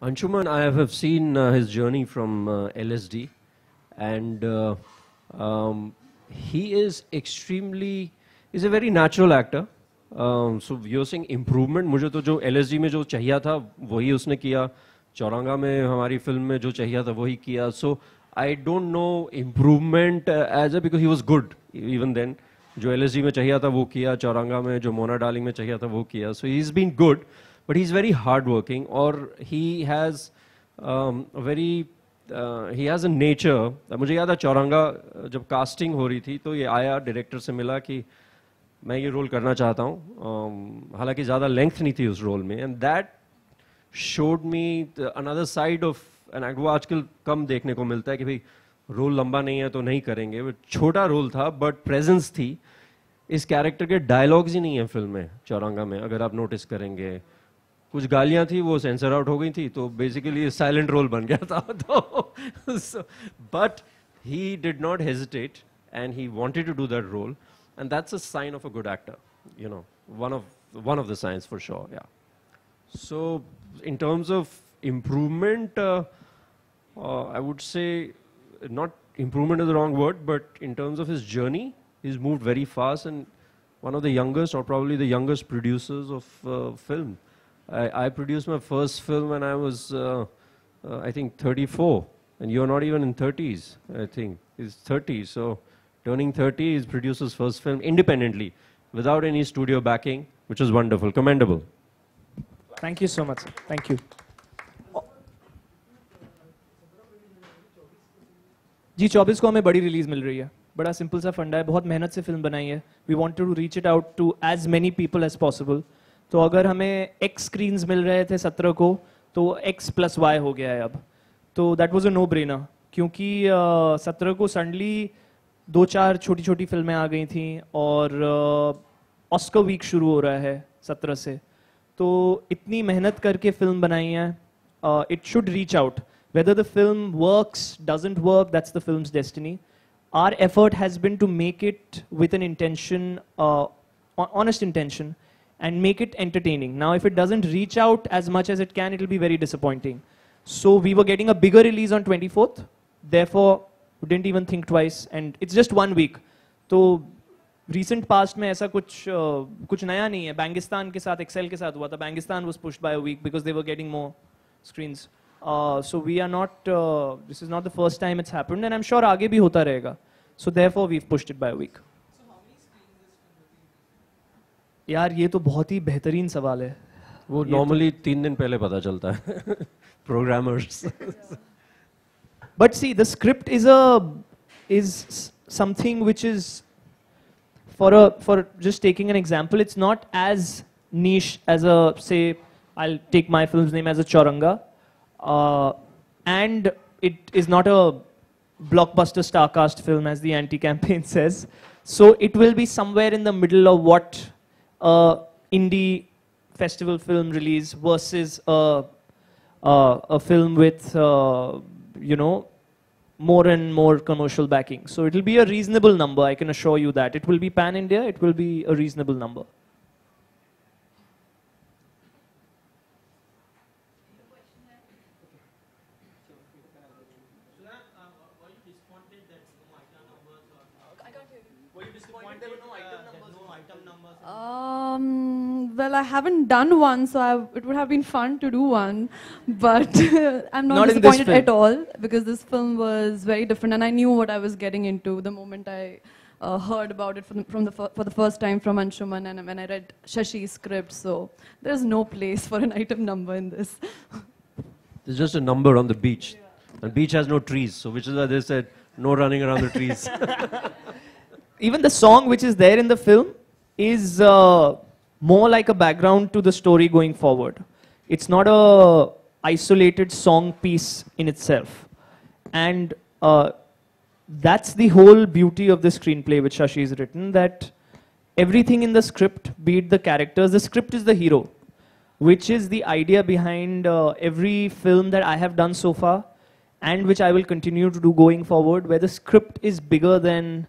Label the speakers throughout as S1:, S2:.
S1: Anshuman, I have seen his journey from LSD, and he is extremely, he's a very natural actor. So you're saying improvement, मुझे तो जो LSD में जो चाहिए था वही उसने किया, चौरंगा में हमारी फिल्म में जो चाहिए था वही किया. So I don't know improvement as a, because he was good even then. जो LSD में चाहिए था वो किया, चौरंगा में जो मोना डार्लिंग में चाहिए था वो किया. So he's been good. But he's very hardworking, or he has very he has a nature. मुझे याद है चौरंगा जब कास्टिंग हो रही थी तो ये आया डायरेक्टर से मिला कि मैं ये रोल करना चाहता हूँ. हालांकि ज़्यादा लेंथ नहीं थी उस रोल में, and that showed me another side of an actor. वो आजकल कम देखने को मिलता है कि भाई रोल लंबा नहीं है तो नहीं करेंगे. वो छोटा रोल था बट प्रेजेंस थी. इस कैरेक्टर के डायलॉग्स ही नहीं है फिल्म में, चौरंगा में अगर आप नोटिस करेंगे. कुछ गालियां थी वो सेंसर आउट हो गई थी, तो बेसिकली साइलेंट रोल बन गया था. तो but he did not hesitate and he wanted to do that role, and that's a sign of a good actor, you know, one of the signs for sure. Yeah. So in terms of improvement, I would say not improvement is the wrong word, but in terms of his journey, he's moved very fast, and one of the youngest, or probably the youngest producers of film. I produced my first film when I was, I think, 34, and you're not even in 30s, I think. He's 30, so turning 30, he produced his first film independently, without any studio backing, which was wonderful, commendable.
S2: Thank you so much, sir. Thank you. जी 24 को हमें बड़ी release मिल रही है. बड़ा simple सा फंडा है, बहुत मेहनत से फिल्म बनाई है. We wanted to reach it out to as many people as possible. तो अगर हमें X स्क्रीन्स मिल रहे थे 17 को, तो X+Y हो गया है अब. तो that was a no brainer, क्योंकि 17 को सडनली 2-4 छोटी छोटी फिल्में आ गई थी, और ऑस्कर वीक शुरू हो रहा है 17 से. तो इतनी मेहनत करके फिल्म बनाई है, it should reach out. Whether the film works, doesn't work, that's the film's destiny. Our effort has been to make it with an intention, honest intention, and make it entertaining. Now, if it doesn't reach out as much as it can, it'll be very disappointing. So we were getting a bigger release on 24th. Therefore, we didn't even think twice, and it's just 1 week. So recent past में ऐसा कुछ नया नहीं है. बैंगिस्तान के साथ, Excel के साथ हुआ था. Bangistan was pushed by a week because they were getting more screens. So we are not, this is not the first time it's happened, and I'm sure आगे भी होता रहेगा. So therefore we've pushed it by a week. So how many screens is film? यार ये तो बहुत ही बेहतरीन सवाल है.
S1: वो normally 3 दिन पहले पता चलता है. Programmers.
S2: But see, the script is something which is, for just taking an example, it's not as niche as a, say, I'll take my film's name as a Chauranga. And it is not a blockbuster star-cast film, as the anti-campaign says. So it will be somewhere in the middle of what indie festival film release versus a film with, you know, more and more commercial backing. So it will be a reasonable number, I can assure you that. It will be pan-India, it will be a reasonable number.
S3: Well, I haven't done one, so it would have been fun to do one, but I'm not disappointed at all, because this film was very different, and I knew what I was getting into the moment I heard about it for the first time from Anshuman, and when I read Shashi's script. So there's no place for an item number in this.
S1: There's just a number on the beach. The beach has no trees, so which is why they said no running around the trees.
S2: Even the song which is there in the film is more like a background to the story going forward. It's not a isolated song piece in itself. And that's the whole beauty of the screenplay which Shashi has written, that everything in the script, be it the characters, the script is the hero, which is the idea behind every film that I have done so far, and which I will continue to do going forward, where the script is bigger than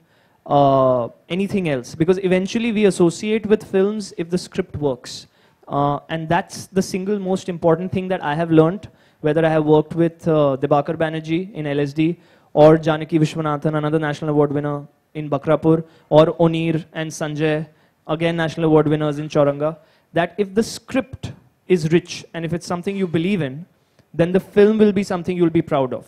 S2: anything else, because eventually we associate with films if the script works, and that's the single most important thing that I have learned whether I have worked with Debakar Banerjee in LSD, or Janaki Vishwanathan, another national award winner in Bakrapur, or Onir and Sanjay, again national award winners in Chauranga, that if the script is rich and if it's something you believe in, then the film will be something you'll be proud of.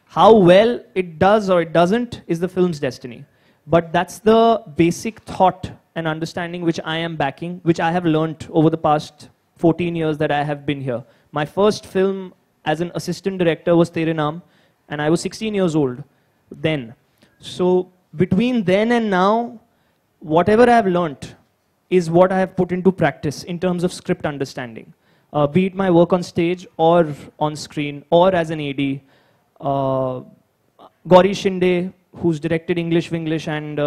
S2: How well it does or it doesn't is the film's destiny. But that's the basic thought and understanding which I am backing, which I have learnt over the past 14 years that I have been here. My first film as an assistant director was Tere Naam, and I was 16 years old then. So between then and now, whatever I have learnt is what I have put into practice in terms of script understanding. Be it my work on stage or on screen or as an AD. Gauri Shinde, who's directed English Winglish and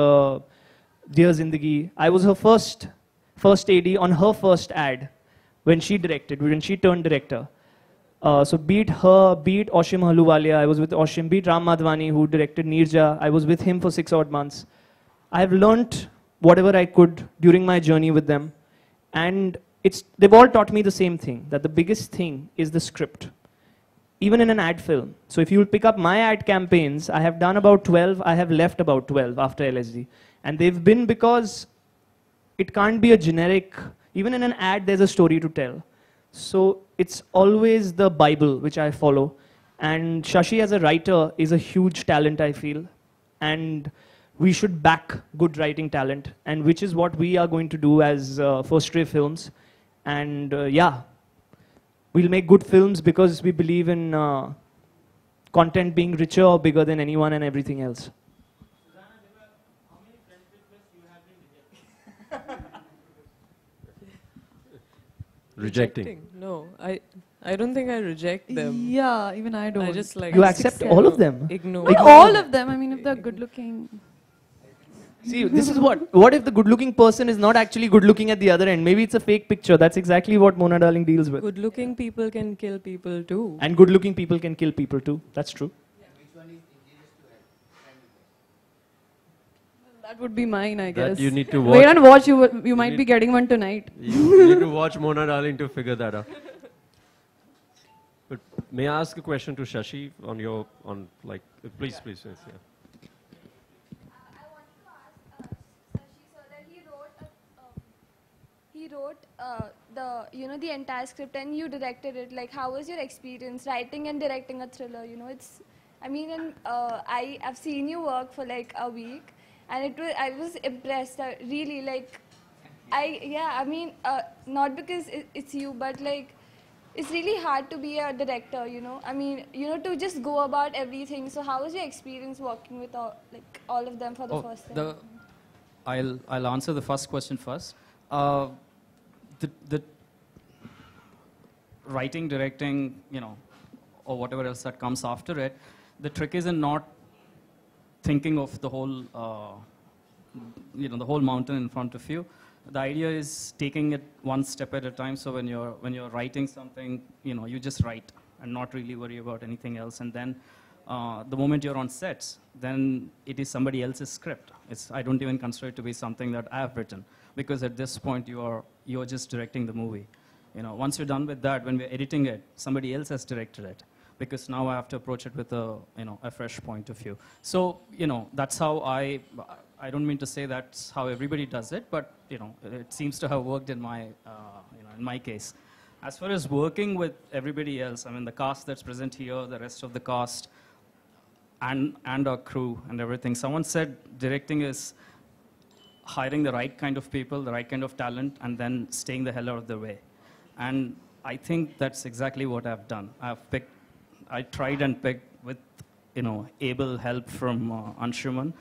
S2: Dear Zindagi, I was her first AD on her first ad when she directed, when she turned director. So be it her, be it Oshim Ahluwalia, I was with Oshim, be it Ram Madhvani, who directed Neerja, I was with him for 6 odd months. I have learnt whatever I could during my journey with them, and they've all taught me the same thing, that the biggest thing is the script, even in an ad film. So if you'll pick up my ad campaigns, I have done about 12, I have left about 12 after LSD. And they've been because it can't be a generic, even in an ad there's a story to tell. So it's always the Bible which I follow. And Shashi as a writer is a huge talent, I feel. And we should back good writing talent, and which is what we are going to do as First Ray Films. And yeah, we'll make good films because we believe in content being richer or bigger than anyone and everything else.
S4: How many friends requests you have been
S1: Rejecting?
S5: No, I don't think I reject them.
S3: Yeah, even I don't.
S5: I just like
S2: You accept all of them?
S5: Ignore.
S3: Not all of them. I mean, if they're good looking.
S2: See, this is what if the good-looking person is not actually good-looking at the other end? Maybe it's a fake picture. That's exactly what Mona Darling deals with.
S5: Good-looking people can kill people too.
S2: And good-looking people can kill people too. That's true.
S3: That would be mine, I guess.
S1: That you need to
S3: Wait
S1: watch.
S3: and watch. You might be getting one tonight.
S1: You need to watch Mona Darling to figure that out. But may I ask a question to Shashi please, yeah.
S6: I wanted to ask Shashi sir that he wrote the entire script and you directed it. Like, how was your experience writing and directing a thriller? I have seen you work for like a week, and I was impressed. Really, like, not because it's you, but like, it's really hard to be a director, to just go about everything. So how was your experience working with all of them for the first time?
S4: I'll answer the first question first. The writing, directing, or whatever else that comes after it, the trick is in not thinking of the whole, the whole mountain in front of you. The idea is taking it one step at a time. So when you're writing something, you just write and not really worry about anything else. And then the moment you're on sets, then it is somebody else's script. I don't even consider it to be something that I have written, because at this point you're just directing the movie. Once you're done with that, when we're editing it, somebody else has directed it, because now I have to approach it with a fresh point of view. So that's how I don't mean to say that's how everybody does it, but it seems to have worked in my in my case. As far as working with everybody else, the cast that's present here, the rest of the cast, and our crew and everything. Someone said directing is hiring the right kind of people, the right kind of talent, and then staying the hell out of the way. And I think that's exactly what I've done. I tried and picked with able help from Anshuman.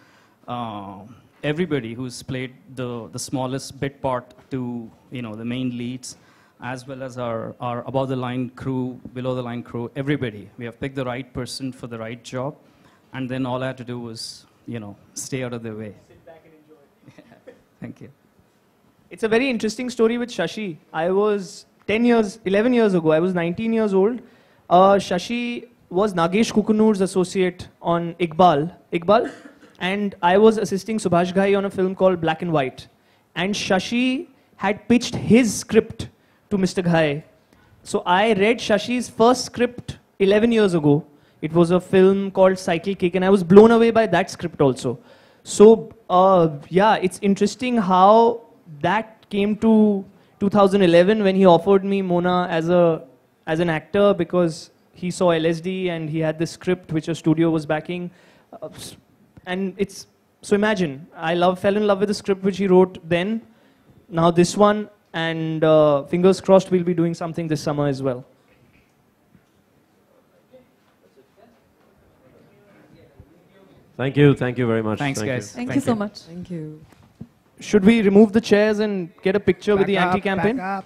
S4: Everybody who's played the smallest bit part to the main leads, as well as our above the line crew, below the line crew, everybody. We have picked the right person for the right job, and then all I had to do was stay out of their way.
S2: Sit back and enjoy.
S4: Thank you.
S2: It's a very interesting story with Shashi. I was 11 years ago, I was 19 years old. Shashi was Nagesh Kukunur's associate on Iqbal. And I was assisting Subhash Ghai on a film called Black and White. And Shashi had pitched his script to Mr. Ghai. So I read Shashi's first script 11 years ago. It was a film called Cycle Kick, and I was blown away by that script also. So, yeah, it's interesting how that came to 2011 when he offered me Mona as an actor, because he saw LSD and he had this script which a studio was backing. And it's, so imagine, fell in love with the script which he wrote then, now this one, and fingers crossed we'll be doing something this summer as well.
S1: Thank you very much.
S4: Thanks,
S1: Thank
S4: guys.
S1: you.
S3: Thank you so much.
S5: Thank you.
S2: Should we remove the chairs and get a picture with the anti-campaign?
S7: Back up.